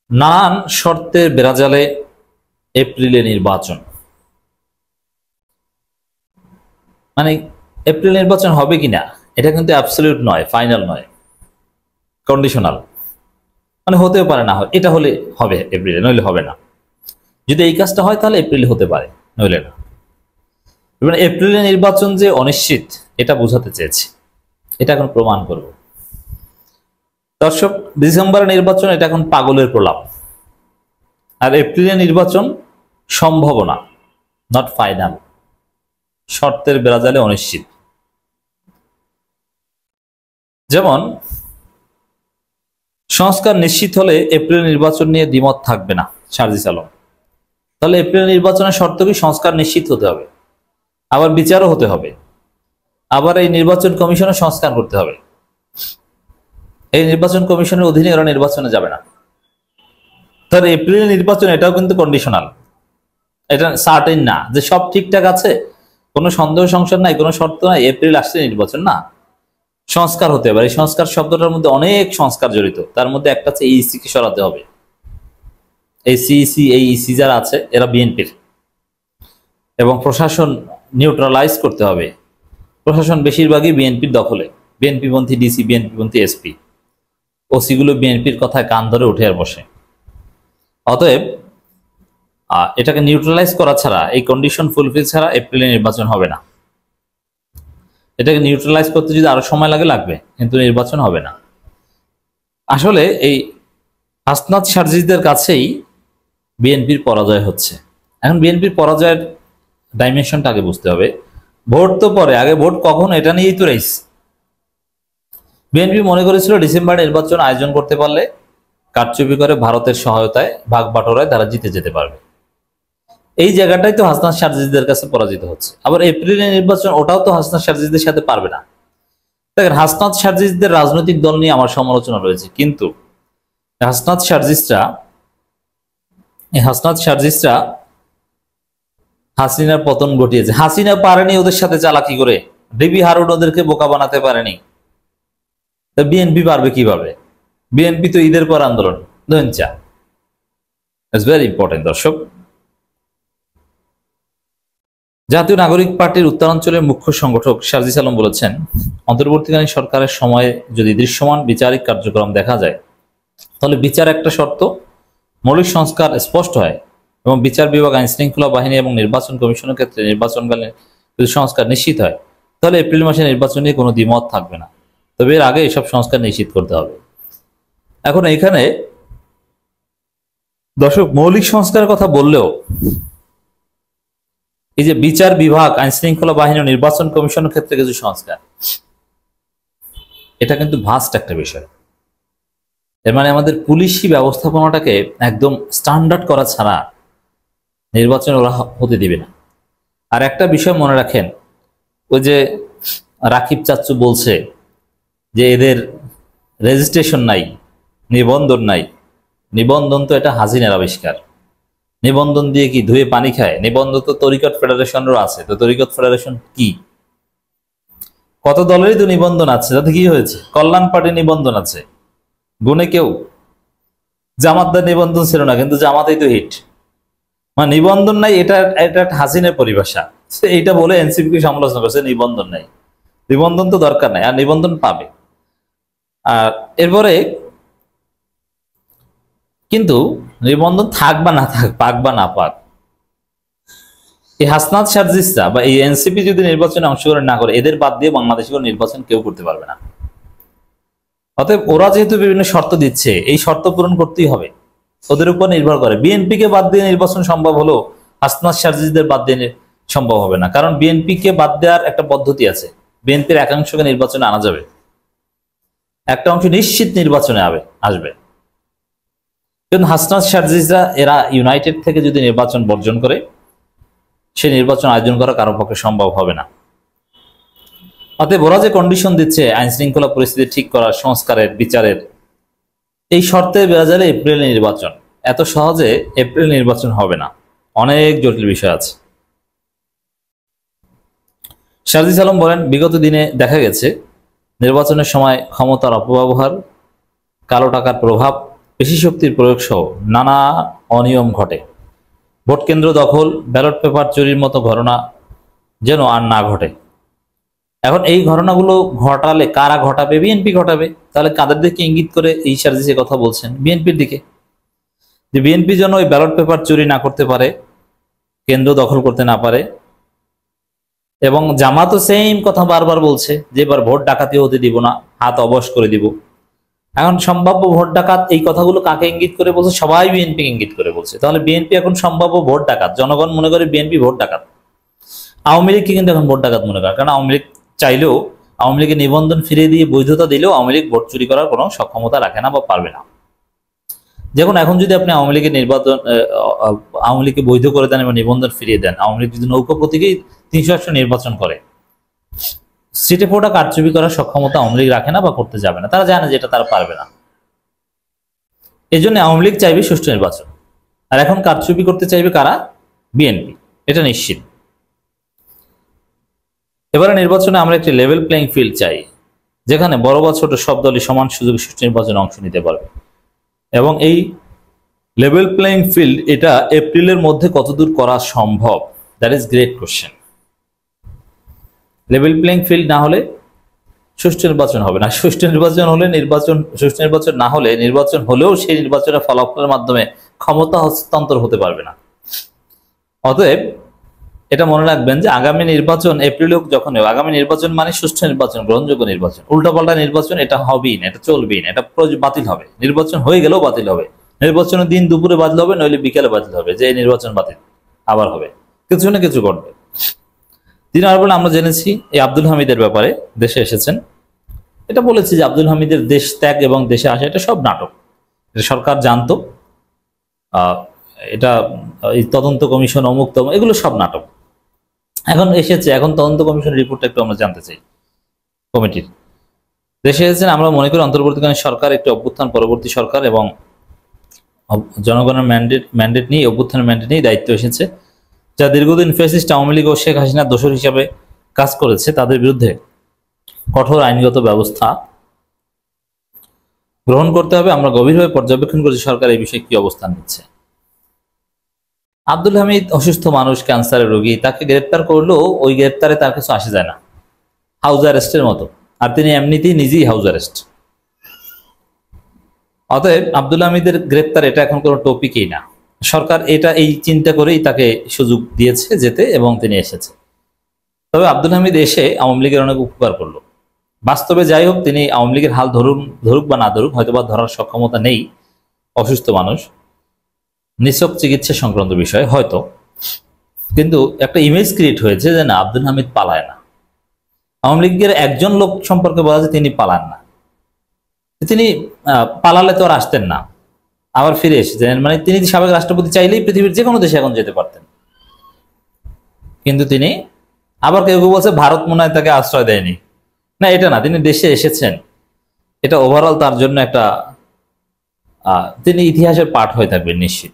নানান শর্তের বেড়াজালে এপ্রিলে নির্বাচন, মানে এপ্রিল নির্বাচন হবে কিনা এটা কিন্তু অ্যাবসলিউট নয়, ফাইনাল নয়, কন্ডিশনাল। মানে হতেও পারে, না হয় এটা হলে হবে এপ্রিলে, নইলে হবে না। যদি এই কাজটা হয় তাহলে এপ্রিলে হতে পারে, নইলে না। মানে এপ্রিলে নির্বাচন যে অনিশ্চিত এটা বোঝাতে চেয়েছি, এটা এখন প্রমাণ করব। দর্শক, ডিসেম্বরের নির্বাচন এটা এখন পাগলের প্রলাপ, আর এপ্রিলে নির্বাচন সম্ভাবনা, নট ফাইনাল, শর্তের বেড়াজালে অনিশ্চিত। যেমন সংস্কার নিশ্চিত হলে এপ্রিল নির্বাচন নিয়ে দ্বিমত থাকবে না সার্জিস আলম। তাহলে এপ্রিল নির্বাচনের শর্ত কি? সংস্কার নিশ্চিত হতে হবে, আবার বিচারও হতে হবে, আবার এই নির্বাচন কমিশনের সংস্কার করতে হবে। এই নির্বাচন কমিশনের অধীনে ওরা নির্বাচনে যাবে না। তাহলে এপ্রিল নির্বাচন এটাও কিন্তু কন্ডিশনাল, এটা সার্টেন না যে সব ঠিকঠাক আছে, কোনো সন্দেহ সংশয় নাই, কোনো শর্ত নাই, এপ্রিল আসছে নির্বাচন না, সংস্কার হতে হবে। এই সংস্কার শব্দটার মধ্যে অনেক সংস্কার জড়িত, তার মধ্যে একটা হচ্ছে এইসি কে সরাতে হবে। এই সিইসি, এই ইসি যারা আছে এরা বিএনপির, এবং প্রশাসন নিউট্রালাইজ করতে হবে। প্রশাসন বেশিরভাগই বিএনপির দখলে, বিএনপিপন্থী ডিসি, বিএনপিপন্থী এসপি, ওসিগুলো বিএনপির কথায় কান ধরে উঠে আর বসে। অতএব এটাকে নিউট্রালাইজ করা ছাড়া, এই কন্ডিশন ফুলফিল ছাড়া এপ্রিলে নির্বাচন হবে না। এটাকে নিউট্রালাইজ করতে যদি আরো সময় লাগবে, কিন্তু নির্বাচন হবে না। আসলে এই হাসনাত সার্জিসদের কাছেই বিএনপির পরাজয় হচ্ছে। এখন বিএনপির পরাজয়ের ডাইমেনশনটা আগে বুঝতে হবে। ভোট তো পরে, আগে ভোট কখন এটা নিয়েই তো রেস। বিএনপি মনে করেছিল ডিসেম্বর নির্বাচন আয়োজন করতে পারলে কারচুপি করে ভারতের সহায়তায় ভাগ বাটোয়ারায় তারা জিতে যেতে পারবে। এই জায়গাটাই তো হাসনাত সার্জিসদের কাছে পরাজিত হচ্ছে। আবার এপ্রিলের নির্বাচন, ওটাও তো হাসনাত সার্জিসদের সাথে পারবে না। দেখেন, হাসনাত সার্জিসদের রাজনৈতিক দল নিয়ে আমার সমালোচনা রয়েছে, কিন্তু হাসনাত সার্জিসরা হাসিনার পতন ঘটিয়েছে। হাসিনা পারেনি ওদের সাথে চালাকি করে, ডিবি হারুন ওদেরকে বোকা বানাতে পারেনি, বিএনপি পারবে কিভাবে? বিএনপি তো ঈদের পর আন্দোলন, ধরেন চা। It's very important. দর্শক, জাতীয় নাগরিক পার্টির উত্তরাঞ্চলের মুখ্য সংগঠক সার্জিস আলম বলেছেন, অন্তর্বর্তীকালীন সরকারের সময়ে যদি দৃশ্যমান বিচারিক কার্যক্রম দেখা যায়, তাহলে বিচার একটা শর্ত, মৌলিক সংস্কার স্পষ্ট হয় এবং বিচার বিভাগ, আইন শৃঙ্খলা বাহিনী এবং নির্বাচন কমিশনের ক্ষেত্রে নির্বাচনকালীন যদি সংস্কার নিশ্চিত হয়, তাহলে এপ্রিল মাসে নির্বাচন নিয়ে কোনো দ্বিমত থাকবে না। তবে এর আগে এসব সংস্কার নিশ্চিত করতে হবে। এখন এখানে দর্শক, মৌলিক সংস্কারের কথা বললেও এই যে বিচার বিভাগ, আইন শৃঙ্খলা বাহিনী ও নির্বাচন কমিশনের ক্ষেত্রে কিছু সংস্কার, এটা কিন্তু ভাস্ট একটা বিষয়। এর মানে আমাদের পুলিশি ব্যবস্থাপনাটাকে একদম স্ট্যান্ডার্ড করা ছাড়া নির্বাচন ওরা হতে দিবে না। আর একটা বিষয় মনে রাখেন, ওই যে রাকিব চাচ্চু বলছে যে এদের রেজিস্ট্রেশন নাই, নিবন্ধন নাই। নিবন্ধন তো এটা হাসিনার আবিষ্কার। নিবন্ধন দিয়ে কি ধুয়ে পানি খায়? নিবন্ধন তো তরিকত ফেডারেশনেরও আছে। তো তরিকত ফেডারেশন কি? কত দলেরই তো নিবন্ধন আছে, তাতে কি হয়েছে? কল্যাণ পার্টির নিবন্ধন আছে, গুনে কেউ। জামাতদার নিবন্ধন ছিল না, কিন্তু জামাতেই তো হিট। মানে নিবন্ধন নাই, এটা এটা হাসিনের পরিভাষা। এইটা বলে এনসিপি কে সমালোচনা করছে, নিবন্ধন নাই। নিবন্ধন তো দরকার নাই, আর নিবন্ধন পাবে। আর এরপরে কিন্তু নিবন্ধন থাক বা না থাক, পাক বা না পাক, এই হাসনাত সার্জিসরা বা এই এনসিপি যদি নির্বাচনে অংশগ্রহণ না করে, এদের বাদ দিয়ে বাংলাদেশে কোনো নির্বাচন কেউ করতে পারবে না। অতএব ওরা যেহেতু বিভিন্ন শর্ত দিচ্ছে, এই শর্ত পূরণ করতেই হবে, ওদের উপর নির্ভর করে। বিএনপি কে বাদ দিয়ে নির্বাচন সম্ভব হলো, হাসনাত সার্জিসদের বাদ দিয়ে সম্ভব হবে না। কারণ বিএনপি কে বাদ দেওয়ার একটা পদ্ধতি আছে। বিএনপির একাংশকে নির্বাচনে আনা যাবে, একটা অংশ নিশ্চিত নির্বাচনে আসবে। কিন্তু হাসনাত সার্জিসরা এরা ইউনাইটেড থেকে যদি নির্বাচন বর্জন করে, সে নির্বাচন আয়োজন করা কারো পক্ষে সম্ভব হবে না। অতএব ওরা যে কন্ডিশন দিচ্ছে আইন শৃঙ্খলা পরিস্থিতি ঠিক করার, সংস্কারের, বিচারের, এই শর্তে বেড়াজালে এপ্রিল নির্বাচন, এত সহজে এপ্রিল নির্বাচন হবে না, অনেক জটিল বিষয় আছে। সার্জিস আলম বলেন, বিগত দিনে দেখা গেছে নির্বাচনের সময় ক্ষমতার অপব্যবহার, কালো টাকার প্রভাব পেশি শক্তির প্রয়োগ সহ নানা অনিয়ম ঘটে। ভোট কেন্দ্র দখল, ব্যালট পেপার চুরির মতো ঘটনা যেন আর না ঘটে। এখন এই ঘটনাগুলো ঘটালে কারা ঘটাবে? বিএনপি ঘটাবে। তাহলে কাদের দিকে ইঙ্গিত করে এই সার্জিসে কথা বলছেন? বিএনপির দিকে, যে বিএনপি যেন ওই ব্যালট পেপার চুরি না করতে পারে, কেন্দ্র দখল করতে না পারে। এবং জামাতও সেম কথা বারবার বলছে যে এবার ভোট ডাকাতি হতে দিব না, হাত অবশ করে দিব। এখন সম্ভাব্য ভোট ডাকাত, এই কথাগুলো কাকে ইঙ্গিত করে বলছে? সবাই বিএনপি ইঙ্গিত করে বলছে। তাহলে বিএনপি এখন সম্ভাব্য ভোট ডাকাত। জনগণ মনে করে বিএনপি ভোট ডাকাত। আওয়ামী লীগকে কিন্তু এখন ভোট ডাকাত মনে করে, কারণ আওয়ামী লীগ চাইলেও, আওয়ামী লীগের নিবন্ধন ফিরিয়ে দিয়ে বৈধতা দিলেও আওয়ামী লীগ ভোট চুরি করার কোনো সক্ষমতা রাখে না বা পারবে না। যেমন এখন যদি আপনি আওয়ামী লীগের আওয়ামী লীগকে বৈধ করে দেন এবং নিবন্ধন ফিরিয়ে দেন, আওয়ামী লীগ যদি নৌকা প্রতীকেই 300 নির্বাচন করে, সিটে ফোটা কারচুপি করার সক্ষমতা আওয়ামী লীগ রাখে না বা করতে যাবে না। তারা জানে যে এটা তারা পারবে না। এই জন্য আওয়ামী লীগ চাইবে সুষ্ঠু নির্বাচন, আর এখন কারচুপি করতে চাইবে কারা? বিএনপি, এটা নিশ্চিত। এবারে নির্বাচনে আমরা একটি লেভেল প্লেইং ফিল্ড চাই, যেখানে বড় বা ছোট সব দলই সমান সুযোগে সুষ্ঠু নির্বাচনে অংশ নিতে পারবে। এবং এই লেভেল প্লেইং ফিল্ড এটা এপ্রিলের মধ্যে কতদূর করা সম্ভব? That is great question. Level playing field না হলে সুষ্ঠু নির্বাচন হবে না। সুষ্ঠু নির্বাচন হলে সুষ্ঠু নির্বাচন না হলে নির্বাচন হলেও সেই নির্বাচনের ফলাফলের মাধ্যমে ক্ষমতা হস্তান্তর হতে পারবে না। অতএব এটা মনে রাখবেন যে আগামী নির্বাচন এপ্রিলে যখন হবে, আগামী নির্বাচন মানে সুষ্ঠু নির্বাচন, গ্রহণযোগ্য নির্বাচন। উল্টাপাল্টা নির্বাচন এটা হবেই না, এটা চলবেই না, এটা বাতিল হবে। নির্বাচন হয়ে গেলেও বাতিল হবে। নির্বাচনের দিন দুপুরে বাতিল হবে, নইলে বিকেলে বাতিল হবে, যে এই নির্বাচন বাতিল আবার হবে, কিছু না কিছু ঘটবে। তিনি আর বলে, আমরা জেনেছি এই আব্দুল হামিদের ব্যাপারে, দেশে এসেছেন, এটা বলেছি যে আব্দুল হামিদের দেশ ত্যাগ এবং দেশে আসা এটা সব নাটক। এটা সরকার জানতো, এটা এই তদন্ত কমিশন অমুক তমুক এগুলো সব নাটক। এখন এসেছে, এখন তদন্ত কমিশনের রিপোর্টটা একটু আমরা জানতে চাই। কমিটির দেশে এসেছেন, আমরা মনে করি অন্তর্বর্তীকালীন সরকার একটি অভ্যুত্থান পরবর্তী সরকার, এবং জনগণের ম্যান্ডেট নিয়ে, অভ্যুত্থানের ম্যান্ডেট নিয়ে দায়িত্ব এসেছে, যা দীর্ঘদিন ফ্যাসিস্ট আওয়ামী লীগ ও শেখ হাসিনার দোষর হিসাবে কাজ করেছে, তাদের বিরুদ্ধে কঠোর আইনগত ব্যবস্থা গ্রহণ করতে হবে। আমরা গভীরভাবে পর্যবেক্ষণ করছি সরকার এই বিষয়ে কি অবস্থান নিচ্ছে। আব্দুল হামিদ অসুস্থ মানুষ, ক্যান্সারের রোগী, তাকে গ্রেপ্তার করলেও ওই গ্রেপ্তারে তার কিছু আসে যায় না, হাউস অ্যারেস্টের মতো। আর তিনি এমনিতেই নিজেই হাউস অ্যারেস্ট। অতএব আব্দুল হামিদের গ্রেপ্তার এটা এখন কোনো টপিকই না। সরকার এটা এই চিন্তা করেই তাকে সুযোগ দিয়েছে যেতে, এবং তিনি এসেছে। তবে আব্দুল হামিদ এসে আওয়ামী লীগের অনেক উপকার করলো। বাস্তবে যাই হোক, তিনি আওয়ামী লীগের হাল ধরুক বা না ধরুক, হয়তো বা ধরার সক্ষমতা নেই, অসুস্থ মানুষ, নিছক চিকিৎসা সংক্রান্ত বিষয় হয়তো, কিন্তু একটা ইমেজ ক্রিয়েট হয়েছে যে না, আব্দুল হামিদ পালায় না। আওয়ামী লীগের একজন লোক সম্পর্কে বলা যায় তিনি পালান না। তিনি পালালে তো আর আসতেন না, আবার ফিরে এসেছেন। মানে তিনি সাবেক রাষ্ট্রপতি, চাইলেই পৃথিবীর যে কোনো দেশে এখন যেতে পারতেন, কিন্তু তিনি, আবার কেউ কেউ বলছে ভারত মনে হয় তাকে আশ্রয় দেয়নি। না, এটা না, তিনি দেশে এসেছেন, এটা ওভারঅল তার জন্য একটা তিনি ইতিহাসের পাঠ হয়ে থাকবেন নিশ্চিত।